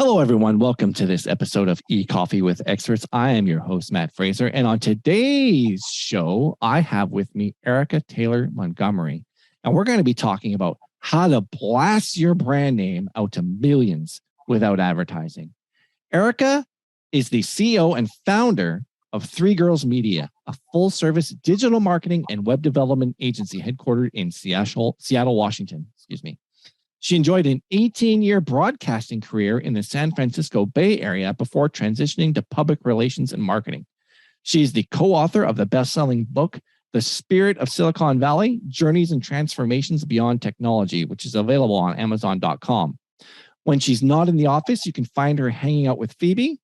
Hello, everyone. Welcome to this episode of Ecoffee with Experts. I am your host, Matt Fraser. And on today's show, I have with me Erika Taylor Montgomery. And we're going to be talking about how to blast your brand name out to millions without advertising. Erika is the CEO and founder of Three Girls Media, a full-service digital marketing and web development agency headquartered in Seattle, Washington. She enjoyed an 18-year broadcasting career in the San Francisco Bay Area before transitioning to public relations and marketing. She's the co-author of the best-selling book, The Spirit of Silicon Valley, Journeys and Transformations Beyond Technology, which is available on Amazon.com. When she's not in the office, you can find her hanging out with Phoebe,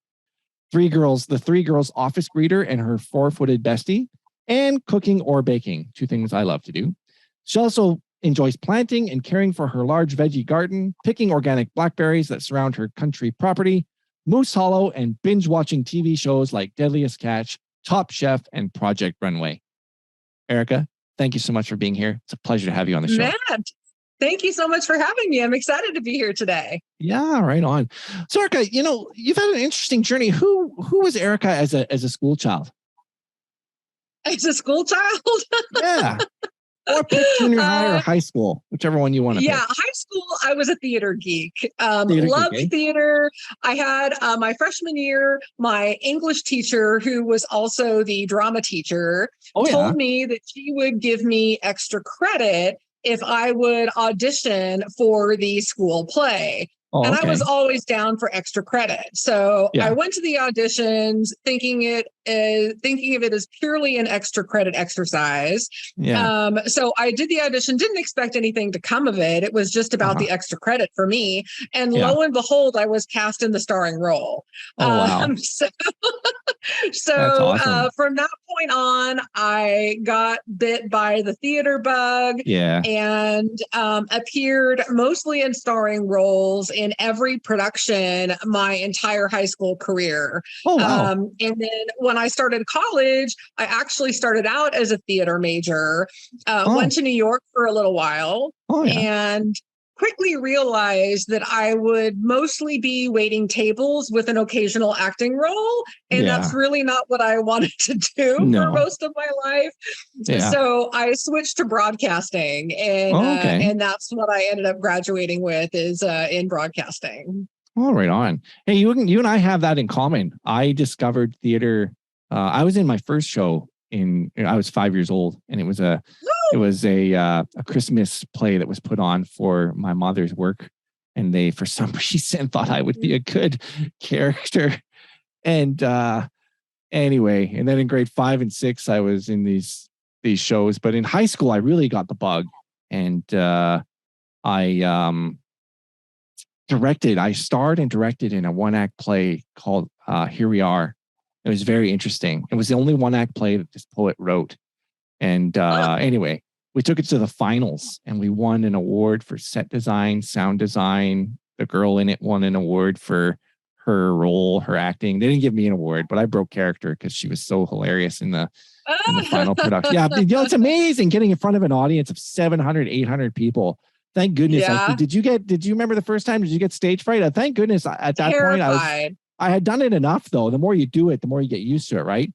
the Three Girls office greeter and her four-footed bestie, and cooking or baking, two things I love to do. She also enjoys planting and caring for her large veggie garden, picking organic blackberries that surround her country property, Moose Hollow, and binge-watching TV shows like Deadliest Catch, Top Chef, and Project Runway. Erika, thank you so much for being here. It's a pleasure to have you on the show. Matt, thank you so much for having me. I'm excited to be here today. Yeah, right on. So, Erika, you've had an interesting journey. Who was Erika as a school child? As a school child? Yeah. Or pick junior high or high school, whichever one you want to pick. Yeah, high school, I was a theater geek. Loved theater. I had my freshman year, my English teacher, who was also the drama teacher, told me that she would give me extra credit if I would audition for the school play. And I was always down for extra credit. So I went to the auditions thinking of it as purely an extra credit exercise. So I did the audition, didn't expect anything to come of it. It was just about the extra credit for me. And lo and behold, I was cast in the starring role. So awesome. From that point on, I got bit by the theater bug and appeared mostly in starring roles in every production my entire high school career. And then when I started college, I actually started out as a theater major, went to New York for a little while and quickly realized that I would mostly be waiting tables with an occasional acting role. And that's really not what I wanted to do for most of my life. So I switched to broadcasting and that's what I ended up graduating with is in broadcasting. Oh, right on. Hey, you and I have that in common. I discovered theater. I was in my first show I was 5 years old, and it was a Christmas play that was put on for my mother's work, and they for some reason thought I would be a good character. And anyway, and then in grade 5 and 6, I was in these shows. But in high school, I really got the bug, and I starred and directed in a one-act play called Here We Are. It was very interesting. It was the only one-act play that this poet wrote. And anyway, we took it to the finals and we won an award for set design, sound design. The girl in it won an award for her role, her acting. They didn't give me an award, but I broke character because she was so hilarious in the final production. Yeah, it's amazing getting in front of an audience of 700, 800 people. Thank goodness. Yeah. Did you remember the first time? Did you get stage fright? Thank goodness at that point I had done it enough, though. The more you do it, the more you get used to it, right?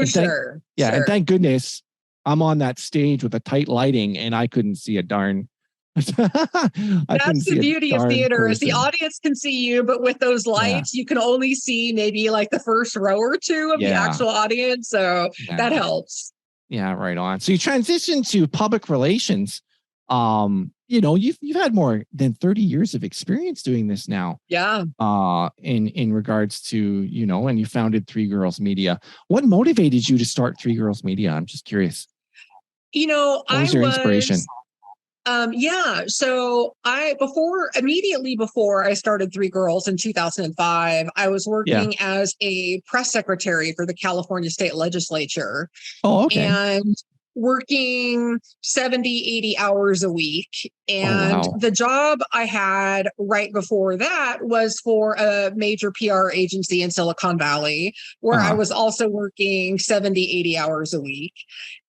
Sure. And thank goodness I'm on that stage with a tight lighting and I couldn't see a darn. That's the beauty of theater is the audience can see you, but with those lights, you can only see maybe like the first row or two of the actual audience. So that helps. Yeah, right on. So you transitioned to public relations. You've had more than 30 years of experience doing this now. Yeah. In regards to, and you founded Three Girls Media. What motivated you to start Three Girls Media? I'm just curious. What was your inspiration? So immediately before I started Three Girls in 2005, I was working as a press secretary for the California State Legislature. Oh, okay. And working 70, 80 hours a week. And the job I had right before that was for a major PR agency in Silicon Valley, where I was also working 70, 80 hours a week.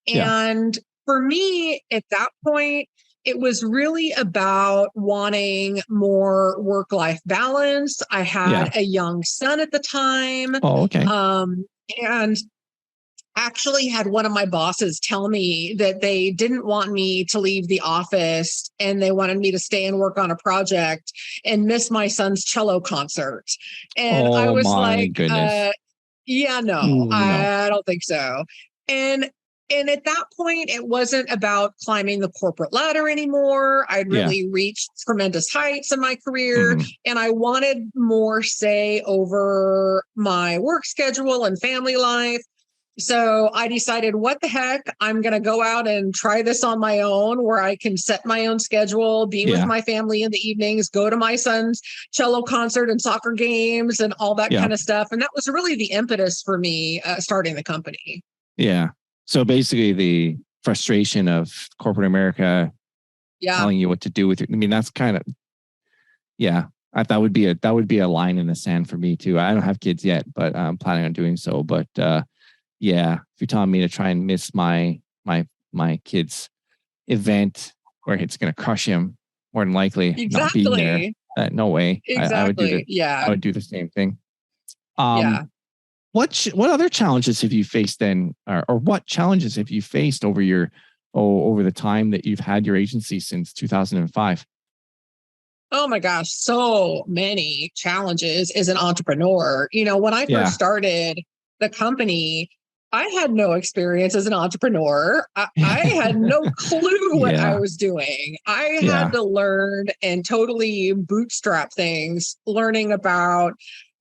And for me at that point, it was really about wanting more work-life balance. I had a young son at the time. Oh, okay. And actually had one of my bosses tell me that they didn't want me to leave the office and they wanted me to stay and work on a project and miss my son's cello concert. And I was like, yeah, no, I don't think so. And at that point, it wasn't about climbing the corporate ladder anymore. I'd really reached tremendous heights in my career, and I wanted more say over my work schedule and family life. So I decided, what the heck, I'm going to go out and try this on my own, where I can set my own schedule, be with my family in the evenings, go to my son's cello concert and soccer games and all that kind of stuff. And that was really the impetus for me starting the company. Yeah. So basically the frustration of corporate America telling you what to do with it. I mean, that's kind of, that would be a line in the sand for me too. I don't have kids yet, but I'm planning on doing so. But if you're telling me to try and miss my kid's event where it's going to crush him, more than likely not being there. No way. Exactly. I would do the same thing. What other challenges have you faced then, or what challenges have you faced over the time that you've had your agency since 2005? Oh my gosh, so many challenges as an entrepreneur. You know, when I first started the company, I had no experience as an entrepreneur. I had no clue what I was doing. I had to learn and totally bootstrap things, learning about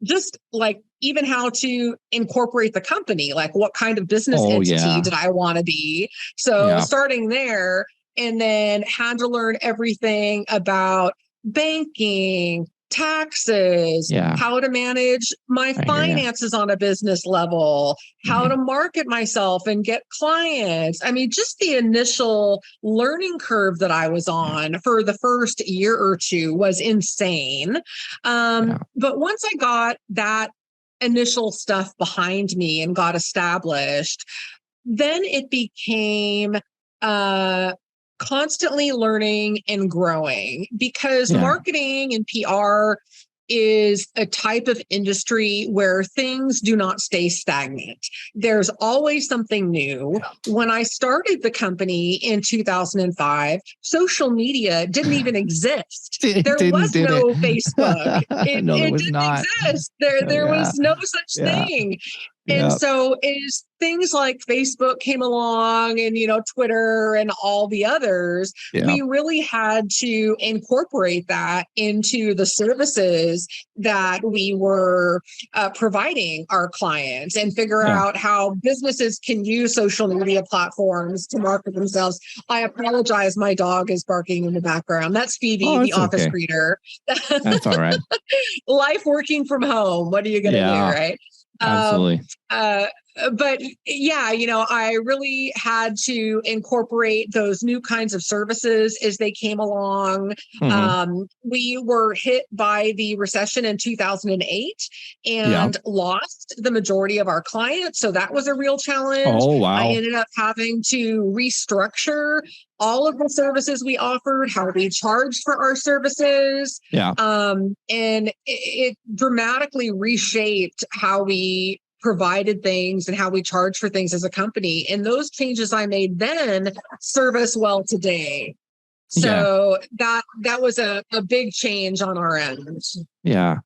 just like even how to incorporate the company, like what kind of business entity did I want to be? So starting there, and then had to learn everything about banking, taxes, how to manage my finances on a business level, how to market myself and get clients. I mean, just the initial learning curve that I was on for the first year or two was insane. But once I got that initial stuff behind me and got established, then it became constantly learning and growing, because marketing and PR is a type of industry where things do not stay stagnant. There's always something new. When I started the company in 2005, social media didn't even exist. There was no Facebook. It didn't exist. There was no such thing. And so as things like Facebook came along and, Twitter and all the others, we really had to incorporate that into the services that we were providing our clients and figure out how businesses can use social media platforms to market themselves. I apologize. My dog is barking in the background. That's Phoebe, the office greeter. That's all right. Life working from home. What are you going to do, right? Absolutely. But I really had to incorporate those new kinds of services as they came along. We were hit by the recession in 2008 and lost the majority of our clients. So that was a real challenge. Oh, wow. I ended up having to restructure all of the services we offered, how we charged for our services. And it dramatically reshaped how we provided things and how we charge for things as a company. And those changes I made then serve us well today. So that was a big change on our end. Yeah.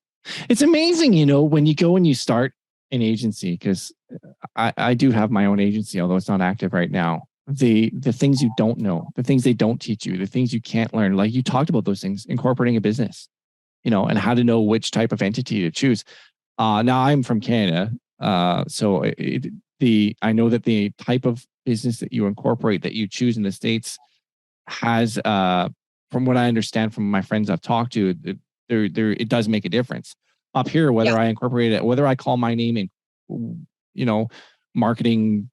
It's amazing, when you go and you start an agency, because I do have my own agency, although it's not active right now. The things you don't know, the things they don't teach you, the things you can't learn, like you talked about those things, incorporating a business, and how to know which type of entity to choose. Now I'm from Canada. So I know that the type of business that you incorporate, that you choose in the States has, from what I understand from my friends I've talked to, it does make a difference. Up here, whether I incorporate it, whether I call my name in, marketing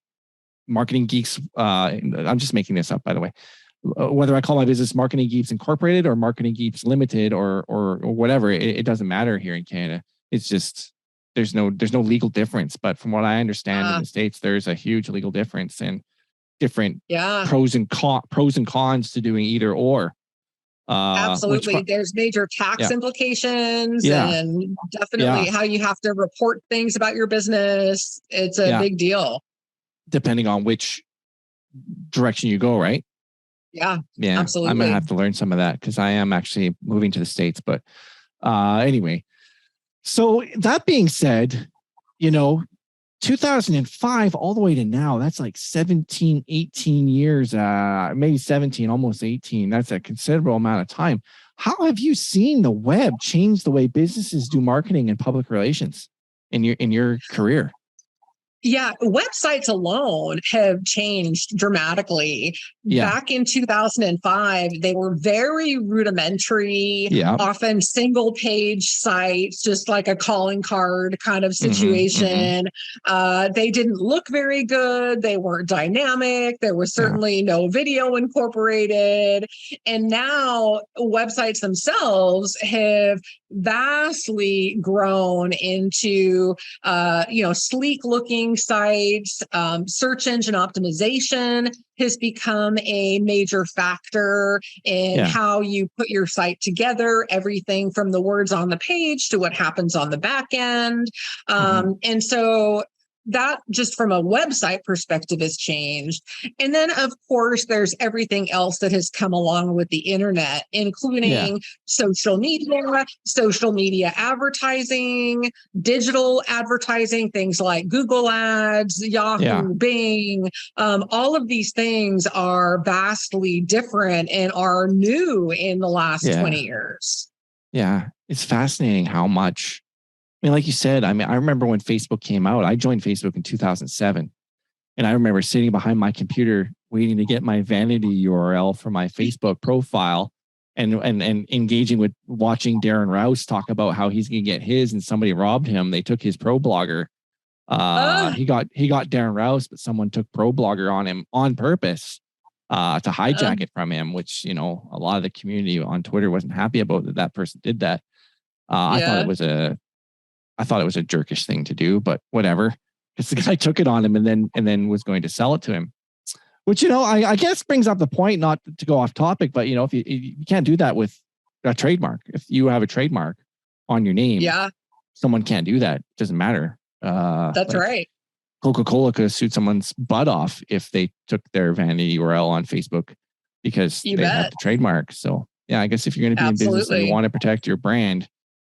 geeks, I'm just making this up, by the way, whether I call my business Marketing Geeks Incorporated or Marketing Geeks Limited or whatever, it doesn't matter here in Canada. It's just, there's no legal difference, but from what I understand in the States, there's a huge legal difference. And different pros and cons to doing either or. Absolutely. There's major tax implications and definitely how you have to report things about your business. It's a big deal. Depending on which direction you go, right? Yeah, absolutely. I'm going to have to learn some of that because I am actually moving to the States. But anyway, so that being said, 2005 all the way to now, that's like 17, 18 years, maybe 17, almost 18. That's a considerable amount of time. How have you seen the web change the way businesses do marketing and public relations in your career? Yeah, websites alone have changed dramatically. Back in 2005, they were very rudimentary, often single page sites, just like a calling card kind of situation. They didn't look very good. They weren't dynamic. There was certainly no video incorporated. And now websites themselves have vastly grown into, sleek looking sites. Search engine optimization has become a major factor in how you put your site together, everything from the words on the page to what happens on the back end. And so that just from a website perspective has changed. And then, of course, there's everything else that has come along with the internet, including social media advertising, digital advertising, things like Google Ads, Yahoo, Bing. All of these things are vastly different and are new in the last 20 years. Yeah, it's fascinating how much. I mean, like you said, I remember when Facebook came out, I joined Facebook in 2007. And I remember sitting behind my computer waiting to get my vanity URL for my Facebook profile and engaging with watching Darren Rouse talk about how he's going to get his and somebody robbed him. They took his Pro Blogger. He got Darren Rouse, but someone took Pro Blogger on him on purpose to hijack it from him, which, a lot of the community on Twitter wasn't happy about that person did that. I thought it was a jerkish thing to do, but whatever. Because the guy took it on him and then was going to sell it to him, which, I guess brings up the point, not to go off topic, but, if you can't do that with a trademark. If you have a trademark on your name, someone can't do that. It doesn't matter. That's right. Coca-Cola could sued someone's butt off if they took their vanity URL on Facebook because they have the trademark. So yeah, I guess if you're going to be in business and you want to protect your brand,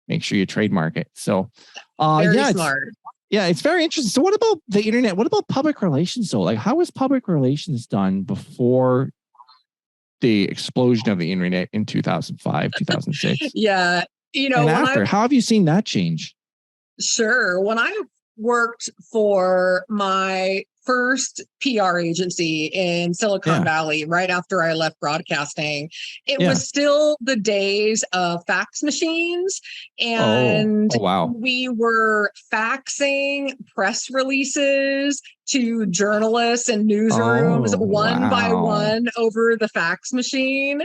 make sure you trademark it. So, very smart. It's very interesting. So what about the internet? What about public relations though? Like how was public relations done before the explosion of the internet in 2005, 2006? And after, how have you seen that change? Sure. When I worked for my first PR agency in Silicon Valley right after I left broadcasting, it was still the days of fax machines. And we were faxing press releases to journalists and newsrooms one by one over the fax machine.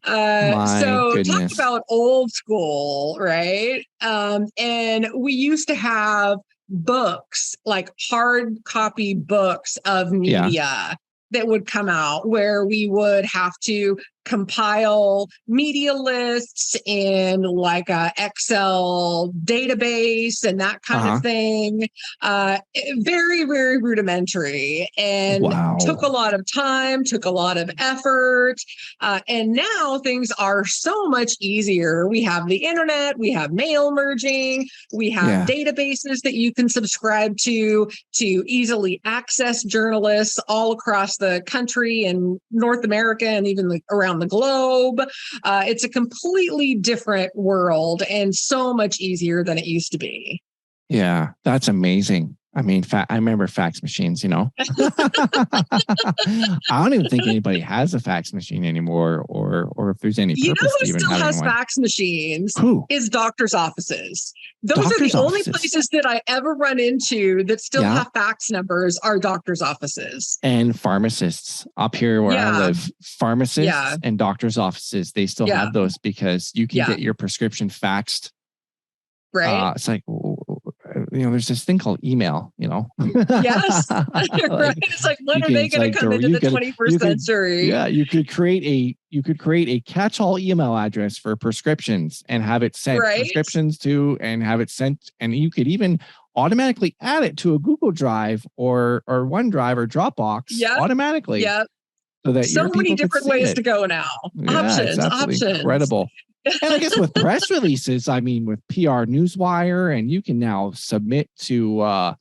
Talk about old school, right? And we used to have books, like hard copy books of media that would come out where we would have to compile media lists in like a Excel database and that kind of thing. Very, very rudimentary and took a lot of time, took a lot of effort. And now things are so much easier. We have the internet, we have mail merging, we have databases that you can subscribe to easily access journalists all across the country and North America and even around the globe. It's a completely different world and so much easier than it used to be. Yeah, that's amazing. I mean, I remember fax machines, I don't even think anybody has a fax machine anymore or if there's any purpose to even having one. Who still has fax machines? Who? Is doctors' offices. Those are the only places that I ever run into that still have fax numbers are doctors' offices. And pharmacists. Up here where I live, pharmacists and doctors' offices, they still have those because you can get your prescription faxed. Right. It's like, there's this thing called email, Yes. Right. It's like, when are they going to come into the 21st century? Yeah. You could create a catch-all email address for prescriptions and have it sent prescriptions to, and have it sent. And you could even automatically add it to a Google Drive or OneDrive or Dropbox automatically. Yeah. So that so many different ways to go now. Options. Incredible. And I guess with press releases, with PR Newswire, and you can now submit to,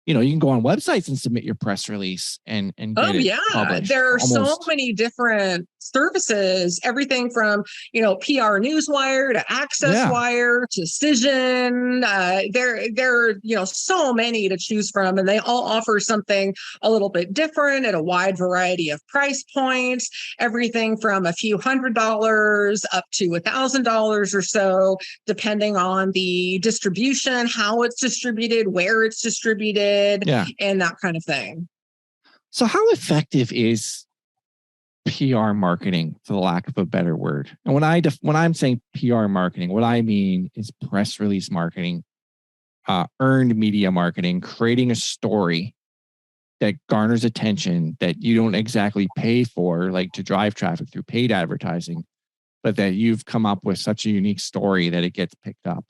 you can go on websites and submit your press release and get it published. There are so many different services, everything from, PR Newswire to Access Wire to Cision. There are, so many to choose from, and they all offer something a little bit different at a wide variety of price points, everything from a few $100 up to $1,000 or so, depending on the distribution, how it's distributed, where it's distributed, and that kind of thing. So how effective is PR marketing, for the lack of a better word? And when I'm saying PR marketing, what I mean is press release marketing, earned media marketing, creating a story that garners attention that you don't exactly pay for, like to drive traffic through paid advertising, but that you've come up with such a unique story that it gets picked up.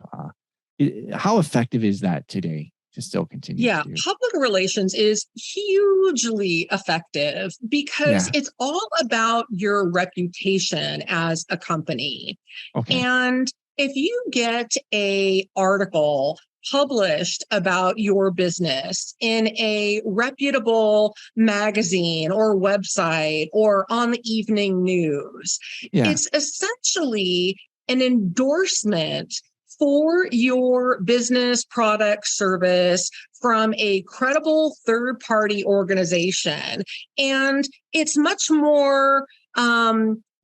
How effective is that today to still continue? Yeah, public relations is hugely effective because it's all about your reputation as a company. Okay. And if you get an article published about your business in a reputable magazine or website or on the evening news, it's essentially an endorsement for your business, product, service from a credible third-party organization. And it's much more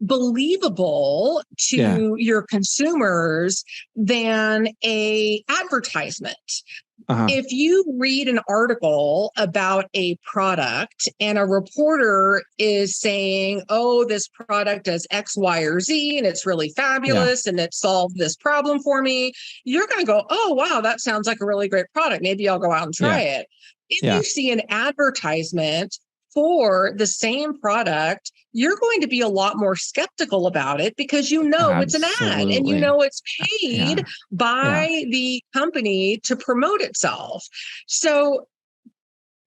believable to your consumers than a advertisement. If you read an article about a product and a reporter is saying, oh, this product does X, Y, or Z, and it's really fabulous and it solved this problem for me, you're going to go, oh, wow, that sounds like a really great product. Maybe I'll go out and try it. If you see an advertisement for the same product, you're going to be a lot more skeptical about it because it's an ad and it's paid by the company to promote itself. So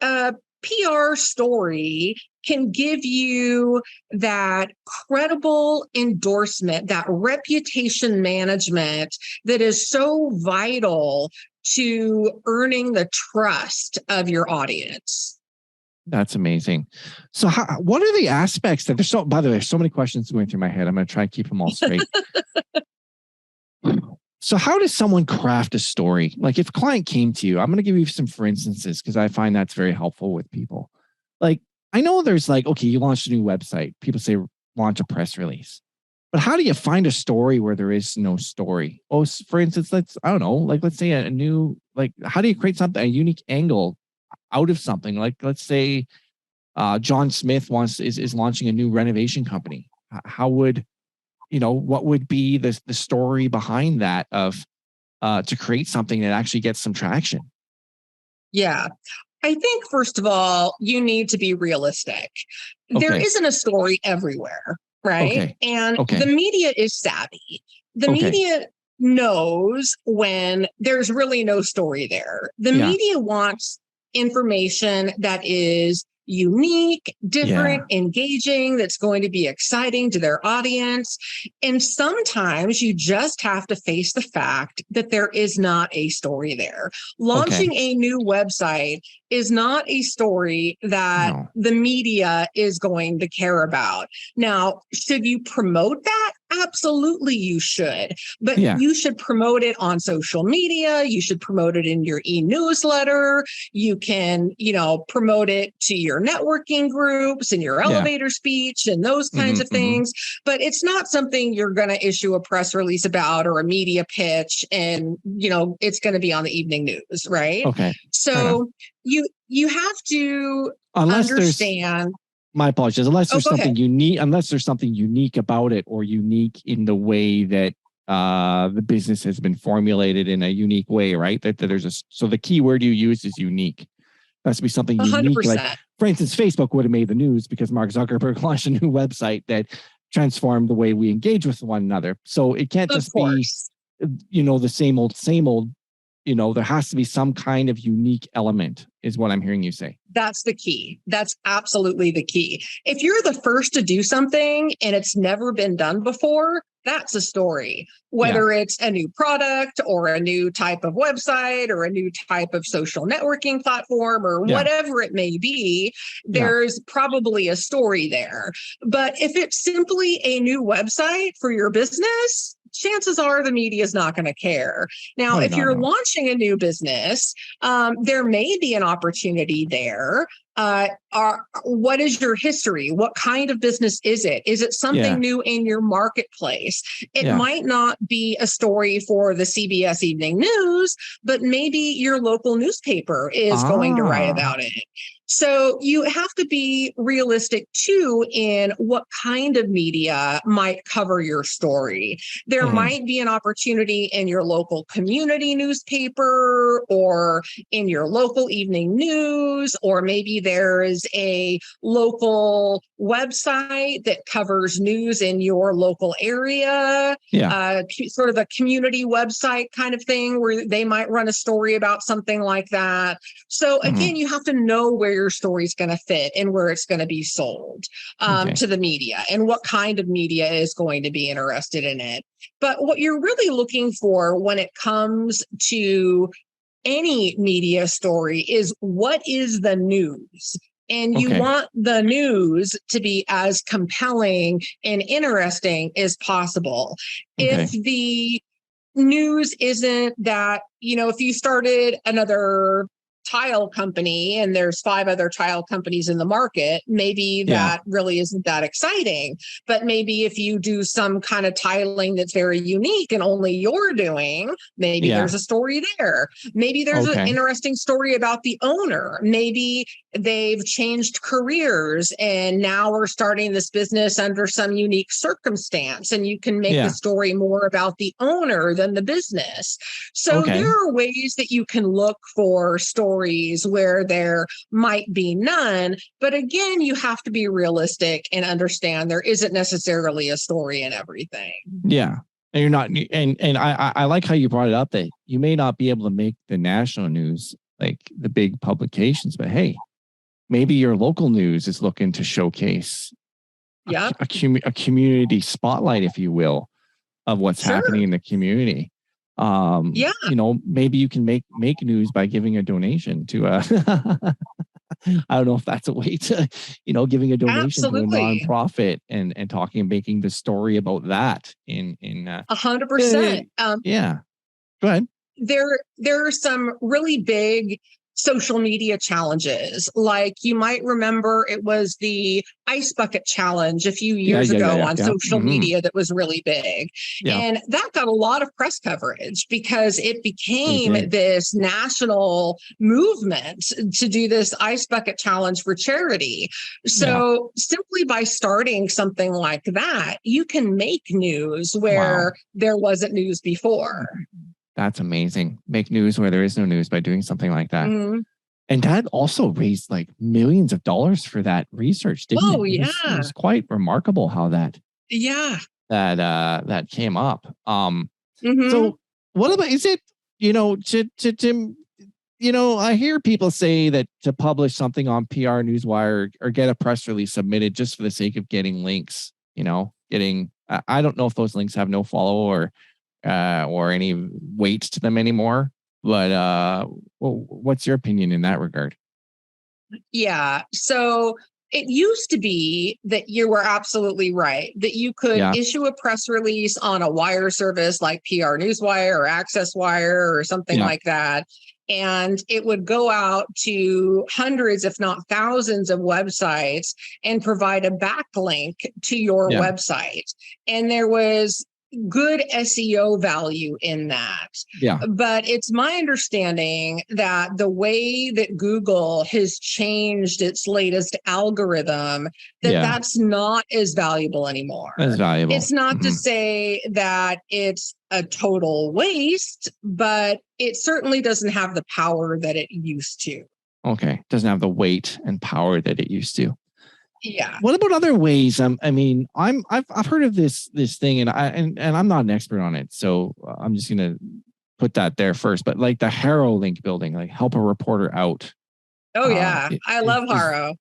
a PR story can give you that credible endorsement, that reputation management that is so vital to earning the trust of your audience. That's amazing. So what are the aspects that by the way, there's so many questions going through my head. I'm going to try and keep them all straight. So how does someone craft a story? Like if a client came to you, I'm going to give you some for instances because I find that's very helpful with people. Like I know there's okay, you launched a new website. People say launch a press release. But how do you find a story where there is no story? Oh, for instance, let's say a new, how do you create a unique angle out of something? Like, let's say John Smith is launching a new renovation company. How would, what would be the story behind that to create something that actually gets some traction? Yeah. I think, first of all, you need to be realistic. Okay. There isn't a story everywhere, right? Okay. And the media is savvy. The media knows when there's really no story there. The media wants information that is unique, different, engaging, that's going to be exciting to their audience. And sometimes you just have to face the fact that there is not a story there. Launching a new website is not a story that the media is going to care about. Now, should you promote that? Absolutely, you should. But you should promote it on social media. You should promote it in your e-newsletter. You can, promote it to your networking groups and your elevator speech and those kinds of things. But it's not something you're going to issue a press release about or a media pitch and, it's going to be on the evening news, right? Okay. So you have to understand. My apologies. Unless there's something unique, about it, or unique in the way that the business has been formulated in a unique way, right? That there's so the key word you use is unique. It has to be something 100%. Unique. Like, for instance, Facebook would have made the news because Mark Zuckerberg launched a new website that transformed the way we engage with one another. So it can't just be, the same old. There has to be some kind of unique element, is what I'm hearing you say. That's the key. That's absolutely the key. If you're the first to do something and it's never been done before, that's a story. Whether it's a new product or a new type of website or a new type of social networking platform or whatever it may be, there's probably a story there. But if it's simply a new website for your business, chances are the media is not going to care. Now, if you're launching a new business, there may be an opportunity there. What is your history? What kind of business is it? Is it something new in your marketplace? It might not be a story for the CBS Evening News, but maybe your local newspaper is going to write about it. So you have to be realistic too in what kind of media might cover your story. There might be an opportunity in your local community newspaper or in your local evening news, or maybe there is a local website that covers news in your local area, sort of a community website kind of thing where they might run a story about something like that. So again, you have to know where your story is going to fit and where it's going to be sold to the media and what kind of media is going to be interested in it. But what you're really looking for when it comes to any media story is what is the news? And you want the news to be as compelling and interesting as possible. If the news isn't that, if you started another tile company and there's 5 other tile companies in the market, maybe that really isn't that exciting. But maybe if you do some kind of tiling that's very unique and only you're doing, maybe there's a story there. Maybe there's an interesting story about the owner. Maybe they've changed careers and now are starting this business under some unique circumstance, and you can make the story more about the owner than the business. So there are ways that you can look for stories where there might be none. But again, you have to be realistic and understand there isn't necessarily a story in everything. Yeah. And you're not, and I like how you brought it up that you may not be able to make the national news, like the big publications, but hey, maybe your local news is looking to showcase a community spotlight, if you will, of what's happening in the community. Maybe you can make news by giving a donation to I don't know if that's a way to, giving a donation to a nonprofit and talking and making the story about that in 100%. Go ahead. There are some really big social media challenges. Like you might remember it was the ice bucket challenge a few years ago on social media that was really big. And that got a lot of press coverage because it became this national movement to do this ice bucket challenge for charity. So simply by starting something like that, you can make news where there wasn't news before. That's amazing. Make news where there is no news by doing something like that. And that also raised like millions of dollars for that research, didn't it? It was quite remarkable how that came up. So what about, is it, I hear people say that to publish something on PR Newswire or get a press release submitted just for the sake of getting links, I don't know if those links have no follow or any weight to them anymore. But what's your opinion in that regard? Yeah. So it used to be that you were absolutely right, that you could issue a press release on a wire service like PR Newswire or Access Wire or something like that. And it would go out to hundreds, if not thousands of websites and provide a backlink to your website. And there was good SEO value in that. Yeah. But it's my understanding that the way that Google has changed its latest algorithm, that's not as valuable anymore. As valuable. It's not to say that it's a total waste, but it certainly doesn't have the power that it used to. Okay. Doesn't have the weight and power that it used to. Yeah. What about other ways? I mean, I've heard of this thing, and I'm not an expert on it, so I'm just gonna put that there first. But like the Haro link building, like help a reporter out. Oh yeah, I love Haro.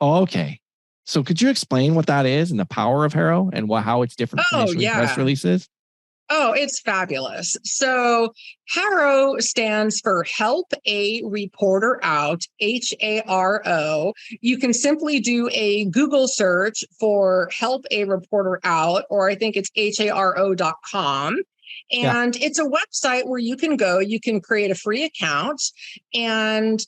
Okay, so could you explain what that is and the power of Haro and how it's different from press releases? Oh, it's fabulous. So HARO stands for Help a Reporter Out, HARO. You can simply do a Google search for Help a Reporter Out, or I think it's HARO.com. And it's a website where you can go, you can create a free account, and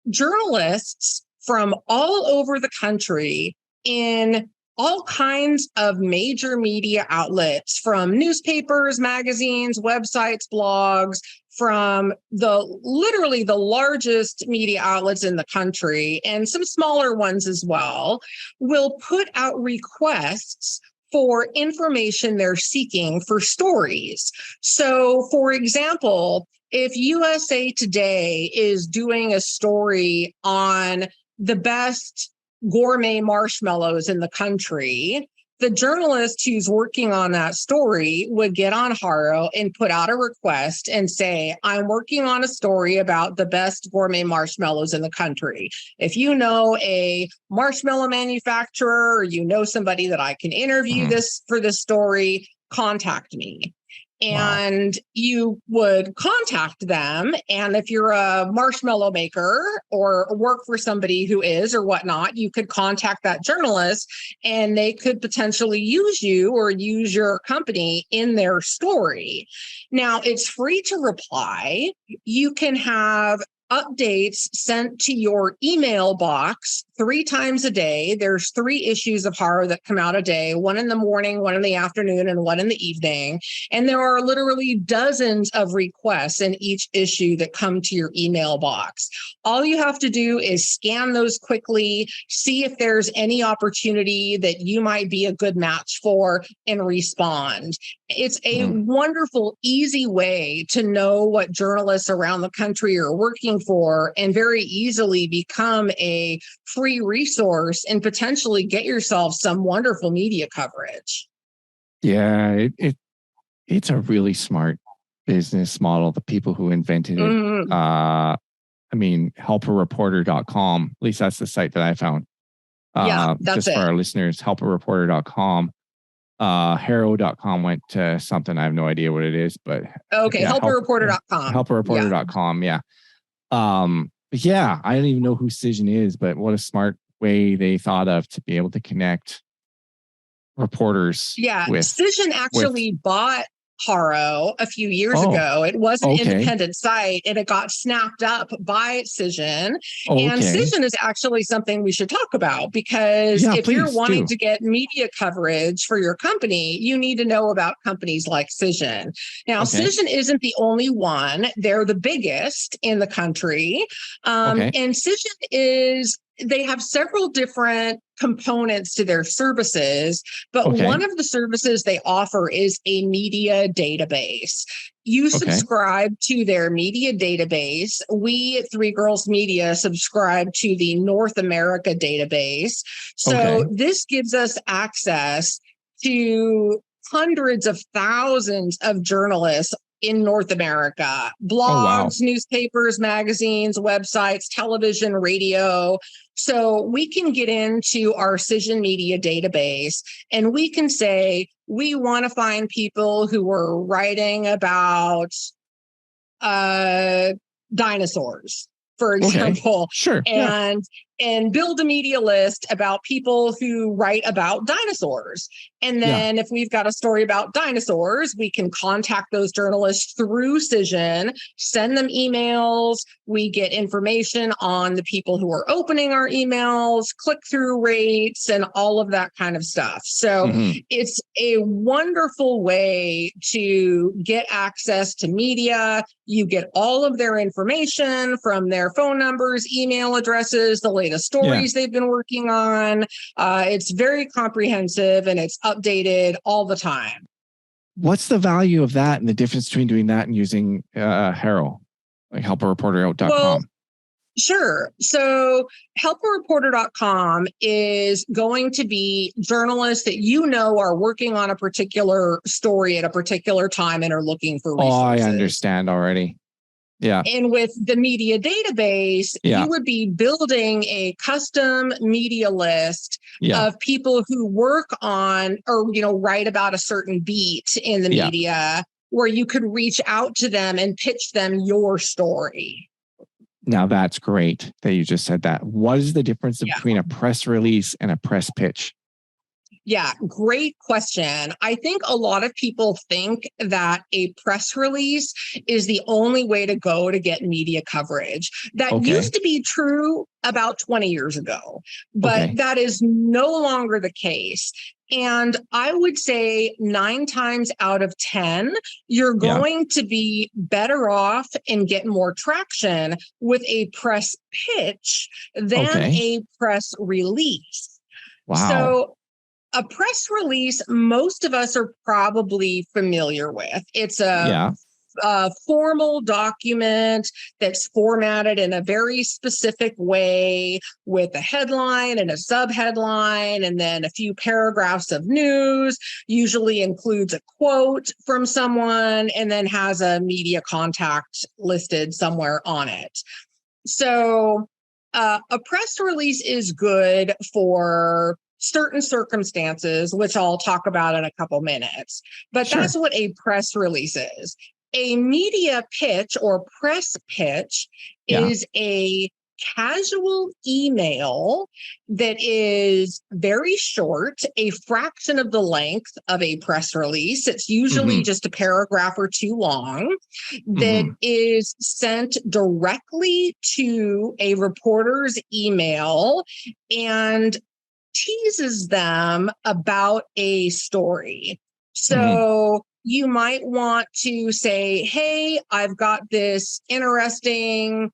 journalists from all over the country in all kinds of major media outlets, from newspapers, magazines, websites, blogs, from literally the largest media outlets in the country and some smaller ones as well, will put out requests for information they're seeking for stories. So, for example, if USA Today is doing a story on the best gourmet marshmallows in the country, the journalist who's working on that story would get on Haro and put out a request and say, I'm working on a story about the best gourmet marshmallows in the country. If you know a marshmallow manufacturer, or you know somebody that I can interview for this story, contact me. And you would contact them. And if you're a marshmallow maker or work for somebody who is or whatnot, you could contact that journalist and they could potentially use you or use your company in their story. Now, it's free to reply. You can have updates sent to your email box 3 times a day. There's 3 issues of Haro that come out a day, one in the morning, one in the afternoon, and one in the evening. And there are literally dozens of requests in each issue that come to your email box. All you have to do is scan those quickly, see if there's any opportunity that you might be a good match for, and respond. It's a wonderful, easy way to know what journalists around the country are working for and very easily become a free resource and potentially get yourself some wonderful media coverage. Yeah, it's a really smart business model. The people who invented it, I mean, helpareporter.com, at least that's the site that I found. That's just for our listeners, helpareporter.com. Haro.com went to something. I have no idea what it is, but okay. Helpareporter.com. Helpareporter.com. Yeah. I don't even know who Cision is, but what a smart way they thought of to be able to connect reporters. Yeah. Cision actually bought Haro a few years ago. It was an independent site and it got snapped up by Cision. And Cision is actually something we should talk about because if you're wanting to get media coverage for your company, you need to know about companies like Cision. Now, Cision isn't the only one. They're the biggest in the country. And Cision they have several different components to their services, but one of the services they offer is a media database. You subscribe to their media database. We at 3 Girls Media subscribe to the North America database. So this gives us access to hundreds of thousands of journalists in North America, blogs, newspapers, magazines, websites, television, radio. So we can get into our Cision Media database and we can say, we want to find people who are writing about dinosaurs, for example. Sure. And and build a media list about people who write about dinosaurs. And then if we've got a story about dinosaurs, we can contact those journalists through Cision, send them emails. We get information on the people who are opening our emails, click-through rates, and all of that kind of stuff. So it's a wonderful way to get access to media. You get all of their information from their phone numbers, email addresses, the latest stories they've been working on. It's very comprehensive and it's updated all the time. What's the value of that and the difference between doing that and using Harrow, like helpareporterout.com? Well, sure. So helpareporter.com is going to be journalists that you know are working on a particular story at a particular time and are looking for resources. Oh, I understand already. Yeah. And with the media database, you would be building a custom media list of people who work on or, write about a certain beat in the media where you could reach out to them and pitch them your story. Now that's great that you just said that. What is the difference between a press release and a press pitch? Yeah, great question. I think a lot of people think that a press release is the only way to go to get media coverage. That used to be true about 20 years ago, but that is no longer the case. And I would say 9 times out of 10, you're going to be better off and get more traction with a press pitch than a press release. Wow. So a press release, most of us are probably familiar with. It's a formal document that's formatted in a very specific way with a headline and a subheadline and then a few paragraphs of news, usually includes a quote from someone and then has a media contact listed somewhere on it. So a press release is good for certain circumstances, which I'll talk about in a couple minutes. But that's what a press release is. A media pitch or press pitch is a casual email that is very short, a fraction of the length of a press release. It's usually just a paragraph or two long that is sent directly to a reporter's email and teases them about a story. So you might want to say, hey, I've got this interesting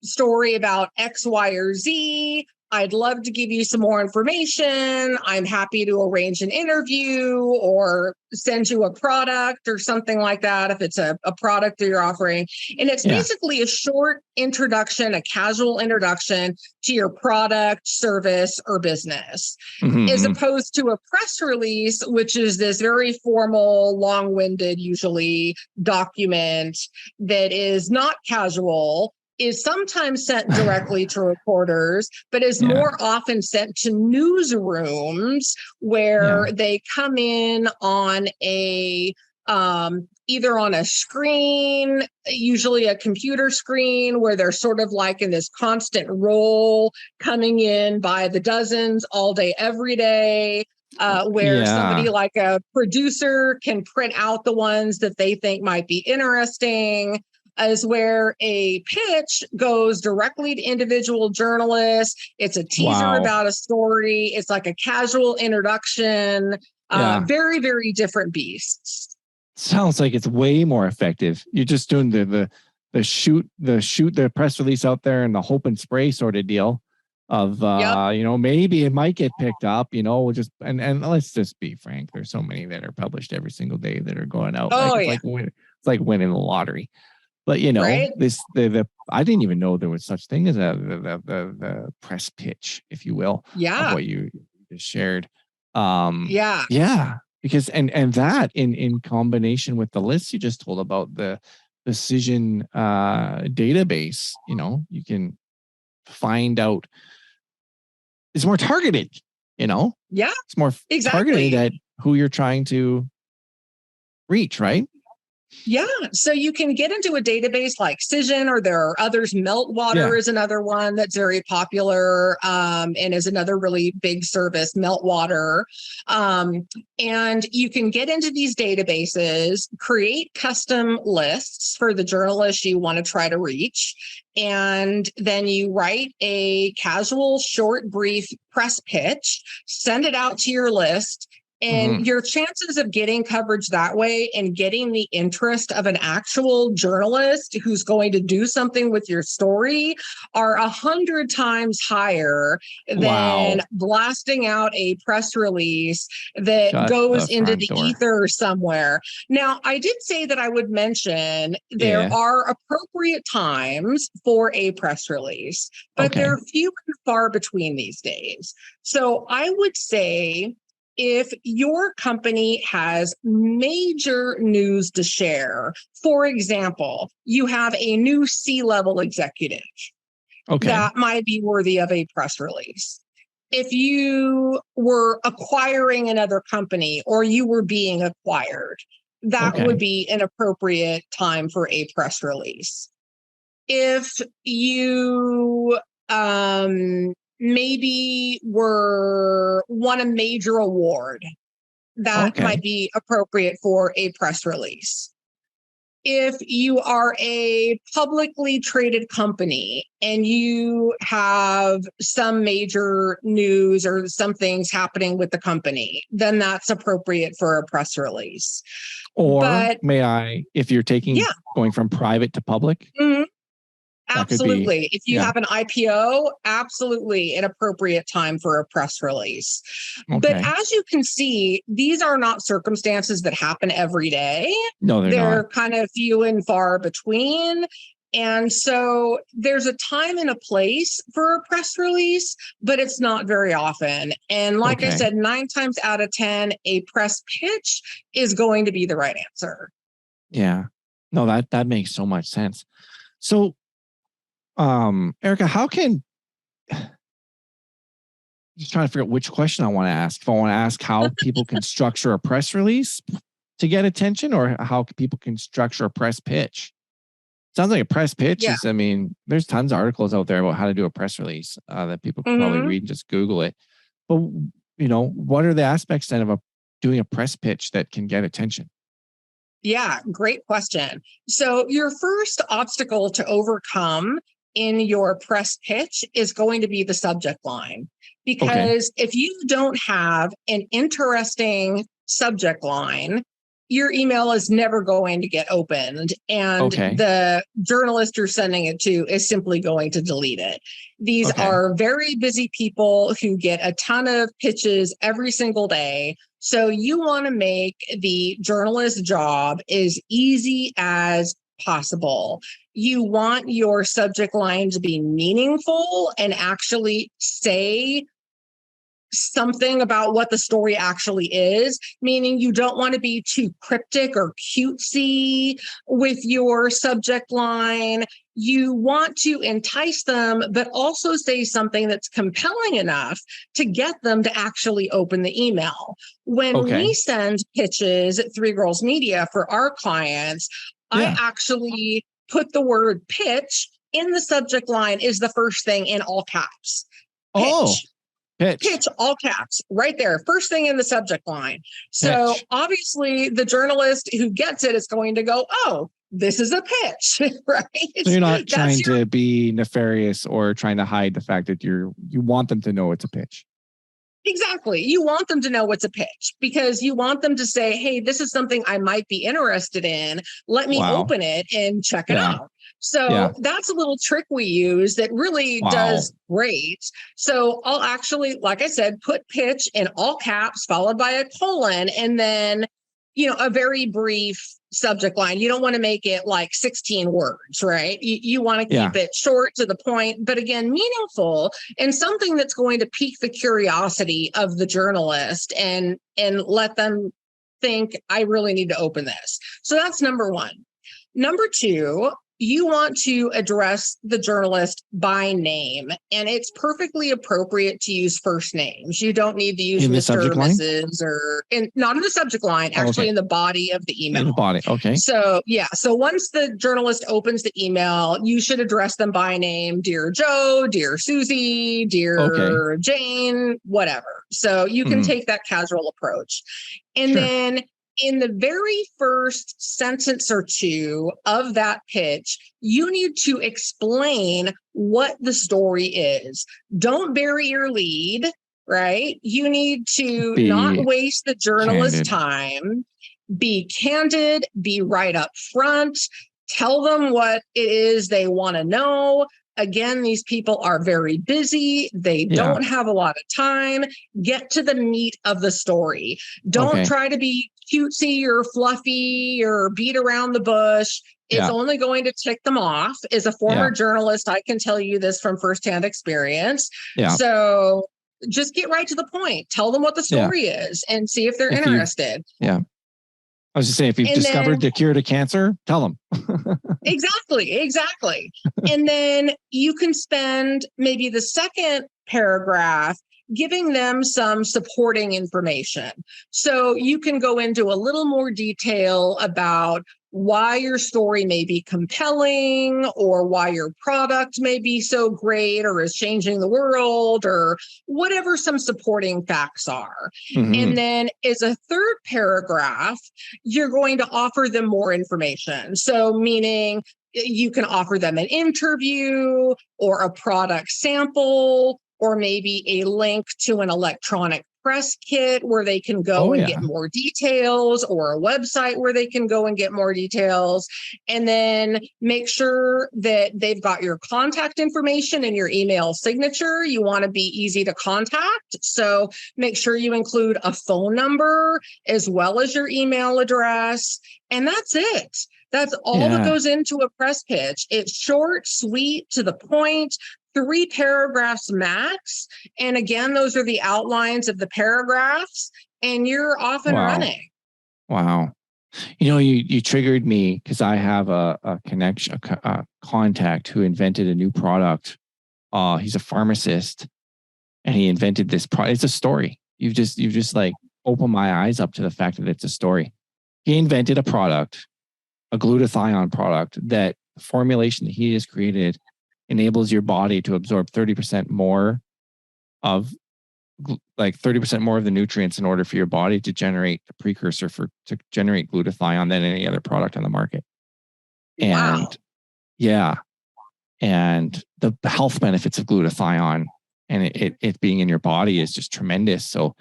story about X, Y, or Z. I'd love to give you some more information. I'm happy to arrange an interview or send you a product or something like that if it's a product that you're offering. And it's basically a short introduction, a casual introduction to your product, service, or business, as opposed to a press release, which is this very formal, long-winded, usually document that is not casual, is sometimes sent directly to reporters, but is more often sent to newsrooms where they come in on a either on a screen, usually a computer screen, where they're sort of like in this constant roll, coming in by the dozens all day, every day. Where somebody like a producer can print out the ones that they think might be interesting. Is where a pitch goes directly to individual journalists. It's a teaser about a story. It's like a casual introduction. Very, very different beasts. Sounds like it's way more effective. You're just doing the shoot the press release out there and the hope and spray sort of deal of maybe it might get picked up. We'll just and let's just be frank. There's so many that are published every single day that are going out. It's like winning the lottery. But I didn't even know there was such thing as the press pitch, if you will, of what you just shared. Because and that in combination with the list you just told about the Cision database, you can find out it's more targeted. It's more targeted at who you're trying to reach, right? Yeah. So you can get into a database like Cision, or there are others. Meltwater is another one that's very popular, and is another really big service, Meltwater. And you can get into these databases, create custom lists for the journalists you want to try to reach. And then you write a casual, short, brief press pitch, send it out to your list. And your chances of getting coverage that way and getting the interest of an actual journalist who's going to do something with your story are 100 times higher than blasting out a press release that goes into the ether somewhere. Now, I did say that I would mention there are appropriate times for a press release, but they're few and far between these days. So I would say, if your company has major news to share, for example, you have a new C-level executive that might be worthy of a press release. If you were acquiring another company or you were being acquired, that would be an appropriate time for a press release. If you maybe won a major award, that might be appropriate for a press release. If you are a publicly traded company and you have some major news or some things happening with the company, then that's appropriate for a press release. Or if you're going from private to public? Absolutely. If you have an IPO, absolutely an appropriate time for a press release. But as you can see, these are not circumstances that happen every day. No, they're not. Kind of few and far between. And so there's a time and a place for a press release, but it's not very often. And like I said, 9 times out of 10, a press pitch is going to be the right answer. Yeah. No, that makes so much sense. So, Erika, just trying to figure out which question I want to ask. If I want to ask how people can structure a press release to get attention, or how people can structure a press pitch. Sounds like a press pitch is, I mean, there's tons of articles out there about how to do a press release that people can probably read and just Google it. But, what are the aspects then of doing a press pitch that can get attention? Yeah, great question. So your first obstacle to overcome in your press pitch is going to be the subject line. Because if you don't have an interesting subject line, your email is never going to get opened, and the journalist you're sending it to is simply going to delete it. These are very busy people who get a ton of pitches every single day. So you want to make the journalist's job as easy as possible. You want your subject line to be meaningful and actually say something about what the story actually is, meaning you don't want to be too cryptic or cutesy with your subject line. You want to entice them, but also say something that's compelling enough to get them to actually open the email. When we send pitches at Three Girls Media for our clients, I actually put the word pitch in the subject line is the first thing in all caps. Pitch, all caps, right there. First thing in the subject line. So obviously the journalist who gets it is going to go, oh, this is a pitch, right? So you're not trying to be nefarious or trying to hide the fact that you want them to know it's a pitch. Exactly. You want them to know it's a pitch because you want them to say, hey, this is something I might be interested in. Let me open it and check it out. So that's a little trick we use that really does great. So I'll actually, like I said, put pitch in all caps followed by a colon and then, a very brief subject line. You don't want to make it like 16 words, right? You want to keep it short to the point, but again, meaningful and something that's going to pique the curiosity of the journalist and let them think, I really need to open this. So that's number one. Number two, you want to address the journalist by name, and it's perfectly appropriate to use first names. You don't need to use Mr. or Mrs. or not in the subject line, actually in the body of the email. In the body, okay. So once the journalist opens the email, you should address them by name, dear Joe, dear Susie, dear Jane, whatever. So you can take that casual approach. And then in the very first sentence or two of that pitch, you need to explain what the story is. Don't bury your lead, right? You need to not waste the journalist's time. Be candid, be right up front, tell them what it is they want to know. Again, these people are very busy. They don't have a lot of time. Get to the meat of the story. Don't try to be cutesy or fluffy or beat around the bush. It's only going to tick them off. As a former journalist, I can tell you this from firsthand experience. So just get right to the point. Tell them what the story is and see if they're interested. I was just saying, if you've discovered the cure to cancer, tell them. Exactly. And then you can spend maybe the second paragraph giving them some supporting information. So you can go into a little more detail about why your story may be compelling or why your product may be so great or is changing the world or whatever some supporting facts are. And then as a third paragraph, you're going to offer them more information. So meaning you can offer them an interview or a product sample or maybe a link to an electronic press kit where they can go and get more details, or a website where they can go and get more details. And then make sure that they've got your contact information and your email signature. You want to be easy to contact. So make sure you include a phone number as well as your email address. And that's it. That's all that goes into a press pitch. It's short, sweet, to the point. 3 paragraphs max. And again, those are the outlines of the paragraphs, and you're off and running. Wow. You triggered me because I have a connection, a contact who invented a new product. He's a pharmacist, and he invented this product. It's a story. You've just like opened my eyes up to the fact that it's a story. He invented a product, a glutathione product, that the formulation that he has created enables your body to absorb 30% more of the nutrients in order for your body to generate the precursor to generate glutathione than any other product on the market. And and the health benefits of glutathione and it being in your body is just tremendous. So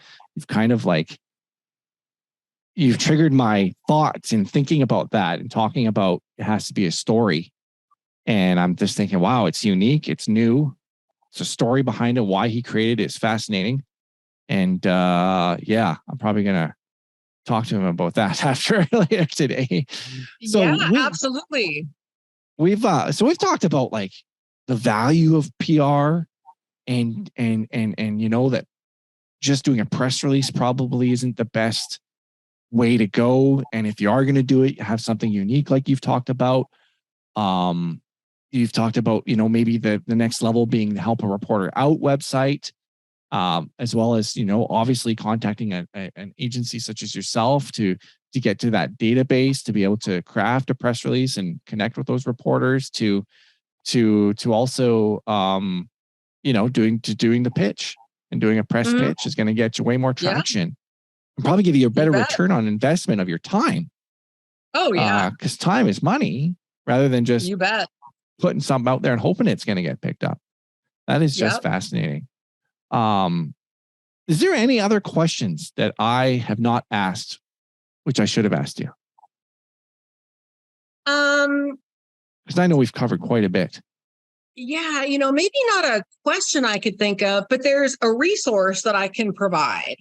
you've triggered my thoughts in thinking about that and talking about it has to be a story. And I'm just thinking, wow, it's unique. It's new. It's a story behind it. Why he created it is fascinating. And I'm probably going to talk to him about that after later today. So absolutely. We've talked about like the value of PR and that just doing a press release probably isn't the best way to go. And if you are going to do it, have something unique like you've talked about. You've talked about, maybe the next level being the Help a Reporter Out website, as well as, obviously contacting an agency such as yourself to get to that database, to be able to craft a press release and connect with those reporters to also, doing the pitch and doing a press pitch is going to get you way more traction and probably give you a better return on investment of your time. Oh, yeah. Because time is money rather than just putting something out there and hoping it's going to get picked up. That is just fascinating. Is there any other questions that I have not asked, which I should have asked you? Because I know we've covered quite a bit. Yeah, maybe not a question I could think of, but there's a resource that I can provide.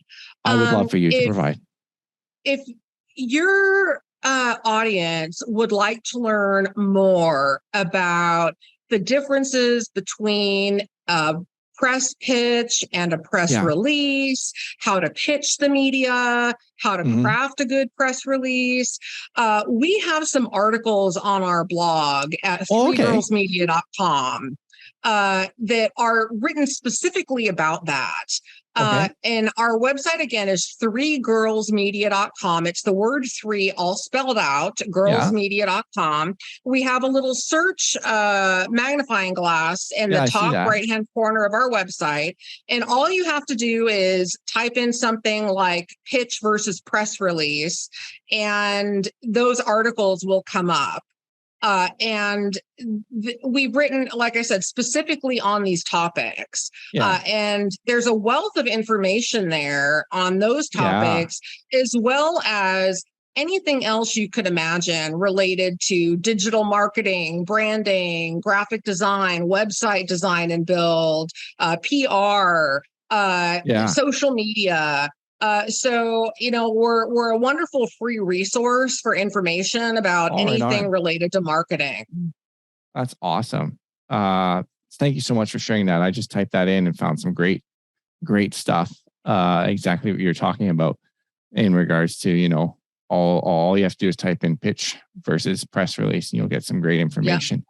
I would love for you to provide. If your audience would like to learn more about the differences between press pitch and a press release, how to pitch the media, how to craft a good press release. We have some articles on our blog at threegirlsmedia.com that are written specifically about that. And our website, again, is threegirlsmedia.com. It's the word three, all spelled out, girlsmedia.com. We have a little search magnifying glass in the top right-hand corner of our website. And all you have to do is type in something like pitch versus press release, and those articles will come up. We've written, like I said, specifically on these topics. And there's a wealth of information there on those topics, as well as anything else you could imagine related to digital marketing, branding, graphic design, website design and build, PR, social media. So, we're a wonderful free resource for information about anything related to marketing. That's awesome. Thank you so much for sharing that. I just typed that in and found some great stuff. Exactly what you're talking about in regards to, all you have to do is type in pitch versus press release and you'll get some great information.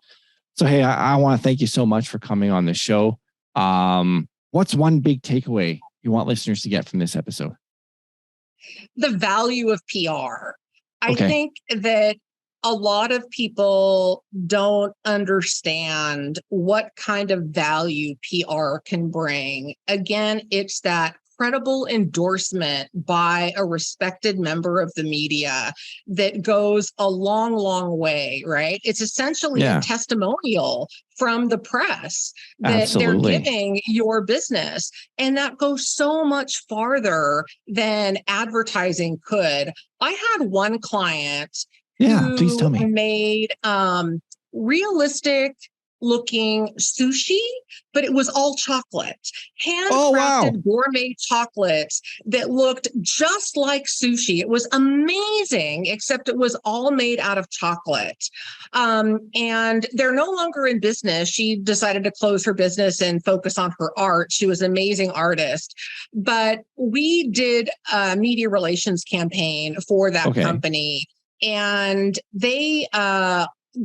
So, hey, I want to thank you so much for coming on the show. What's one big takeaway you want listeners to get from this episode? The value of PR. I think that a lot of people don't understand what kind of value PR can bring. Again, it's that credible endorsement by a respected member of the media that goes a long, long way, right? It's essentially a testimonial from the press that they're giving your business. And that goes so much farther than advertising could. I had one client please tell me. Made realistic looking sushi, but it was all chocolate, handcrafted gourmet chocolates that looked just like sushi. It was amazing, except it was all made out of chocolate. And they're no longer in business. She decided to close her business and focus on her art. She was an amazing artist, but we did a media relations campaign for that company, and they,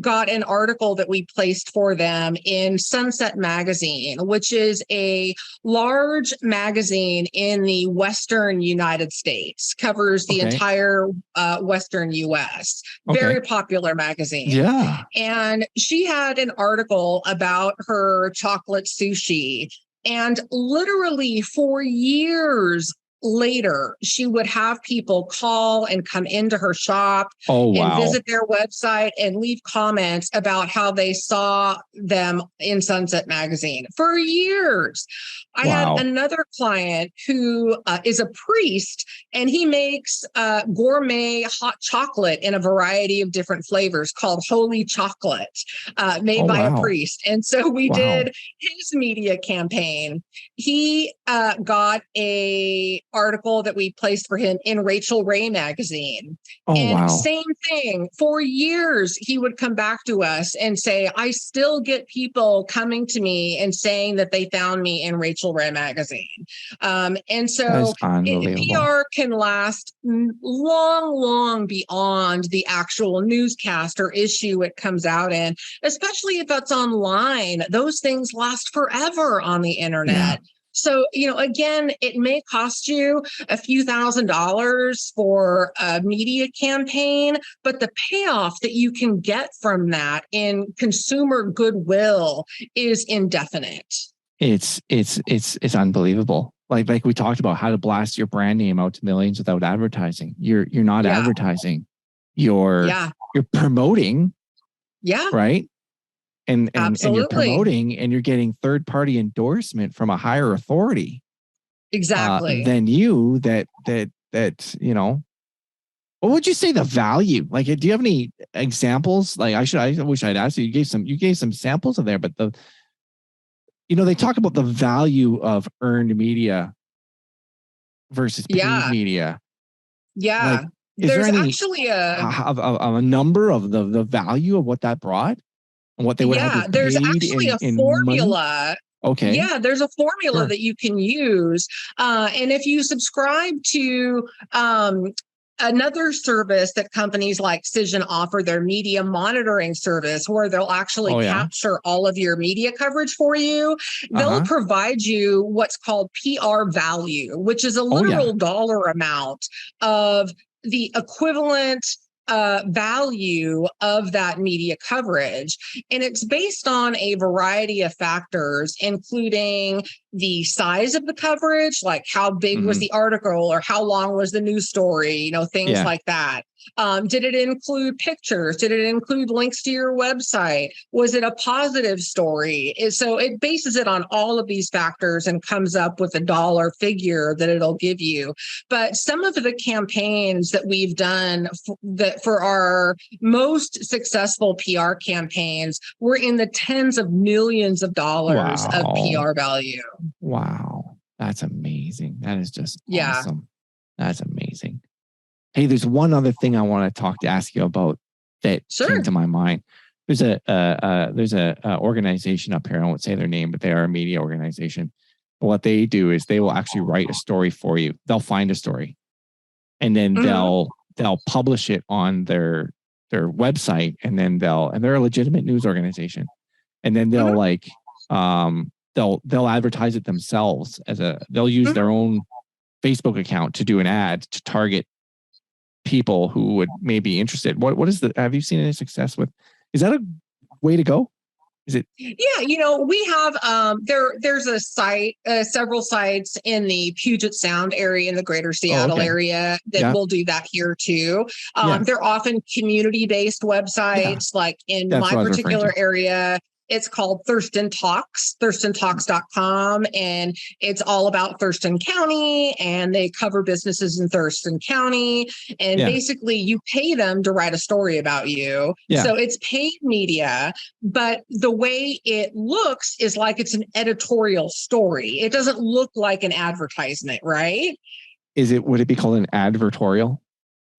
got an article that we placed for them in Sunset Magazine, which is a large magazine in the Western United States, covers the entire Western US. Very popular magazine. And she had an article about her chocolate sushi. And literally for years later, she would have people call and come into her shop and visit their website and leave comments about how they saw them in Sunset Magazine for years. I had another client who is a priest, and he makes gourmet hot chocolate in a variety of different flavors called Holy Chocolate, made by a priest. And so we did his media campaign. He got a article that we placed for him in Rachel Ray magazine. Same thing. For years, he would come back to us and say, I still get people coming to me and saying that they found me in Rachel Ray magazine. And so PR can last long, long beyond the actual newscast or issue it comes out in, especially if it's online. Those things last forever on the internet. So, again, it may cost you a few $1,000s for a media campaign, but the payoff that you can get from that in consumer goodwill is indefinite. It's unbelievable. Like we talked about, how to blast your brand name out to millions without advertising. You're not advertising. You're promoting. Right. And you're promoting, and you're getting third-party endorsement from a higher authority than you. What would you say the value? Like, do you have any examples? Like, I wish I'd asked you. You gave some samples of there, but they talk about the value of earned media versus paid media. Like, there's actually a number of the value of what that brought? And what they would have there's actually a formula. money? Okay. Yeah, there's a formula that you can use. And if you subscribe to another service that companies like Cision offer, their media monitoring service, where they'll actually capture all of your media coverage for you, they'll provide you what's called PR value, which is a literal dollar amount of the equivalent value of that media coverage. And it's based on a variety of factors, including the size of the coverage, like how big was the article or how long was the news story, things like that. Did it include pictures? Did it include links to your website? Was it a positive story? So it bases it on all of these factors and comes up with a dollar figure that it'll give you. But some of the campaigns that we've done for our most successful PR campaigns were in the tens of millions of dollars of PR value. Wow. That's amazing. That is just awesome. That's amazing. Hey, there's one other thing I want to ask you about that came to my mind. There's a organization up here. I won't say their name, but they are a media organization. What they do is they will actually write a story for you. They'll find a story, and then they'll publish it on their website, and then they're a legitimate news organization, and then they'll they'll advertise it themselves they'll use their own Facebook account to do an ad to target people who would may be interested. What is have you seen any success with? Is that a way to go? Is it? Yeah, we have there's a site, several sites in the Puget Sound area in the greater Seattle area that will do that here too. They're often community-based websites, like in my particular area. It's called Thurston Talks, thurstontalks.com, and it's all about Thurston County, and they cover businesses in Thurston County, and basically you pay them to write a story about you. So it's paid media, but the way it looks is like it's an editorial story. It doesn't look like an advertisement, right? Would it be called an advertorial?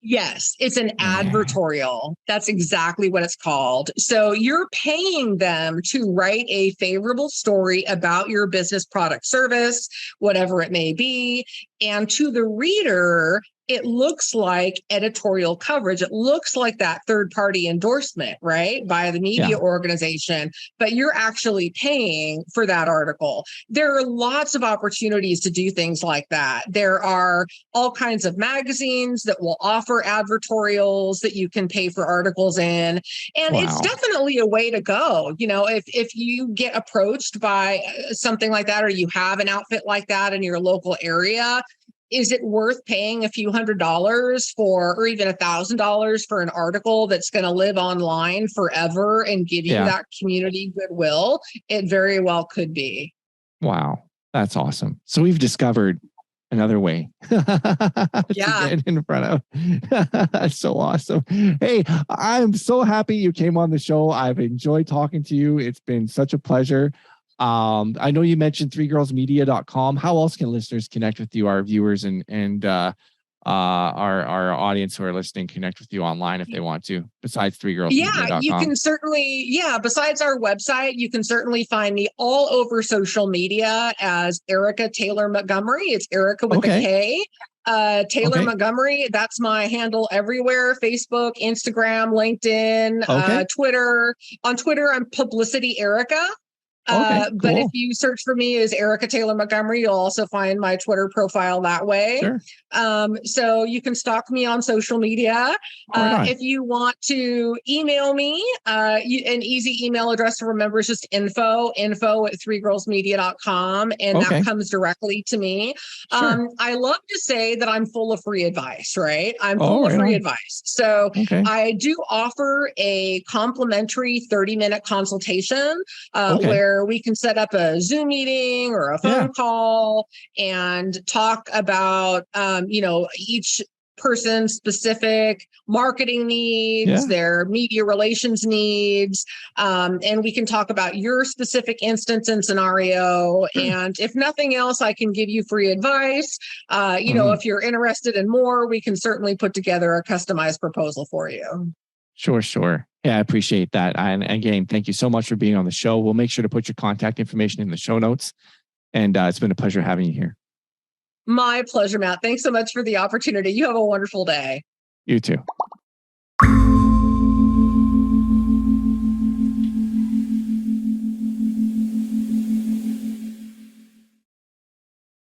Yes, it's an advertorial. That's exactly what it's called. So you're paying them to write a favorable story about your business, product, service, whatever it may be. And to the reader, it looks like editorial coverage. It looks like that third-party endorsement, right, by the media organization, but you're actually paying for that article. There are lots of opportunities to do things like that. There are all kinds of magazines that will offer advertorials that you can pay for articles in, and it's definitely a way to go. If you get approached by something like that, or you have an outfit like that in your local area, is it worth paying a few $100s for, or even $1,000 for an article that's going to live online forever and give you that community goodwill? It very well could be. Wow. That's awesome. So we've discovered another way to get in front of. That's so awesome. Hey, I'm so happy you came on the show. I've enjoyed talking to you. It's been such a pleasure. I know you mentioned 3girlsmedia.com. How else can listeners connect with you, our viewers and our audience who are listening, connect with you online if they want to, besides 3girlsmedia.com? Yeah, you can certainly, besides our website, you can certainly find me all over social media as Erika Taylor Montgomery. It's Erika with a K. Taylor Montgomery. That's my handle everywhere: Facebook, Instagram, LinkedIn, Twitter. On Twitter, I'm Publicity Erika. But if you search for me as Erika Taylor Montgomery, you'll also find my Twitter profile that way. So you can stalk me on social media. If you want to email me, an easy email address to remember is just info at 3girlsmedia.com, and that comes directly to me. I love to say that I'm full of free advice, right? I'm full of free advice. So I do offer a complimentary 30-minute consultation where we can set up a Zoom meeting or a phone call and talk about, each person's specific marketing needs, their media relations needs. And we can talk about your specific instance and scenario. And if nothing else, I can give you free advice. If you're interested in more, we can certainly put together a customized proposal for you. Sure. Yeah, I appreciate that. And again, thank you so much for being on the show. We'll make sure to put your contact information in the show notes. And it's been a pleasure having you here. My pleasure, Matt. Thanks so much for the opportunity. You have a wonderful day. You too.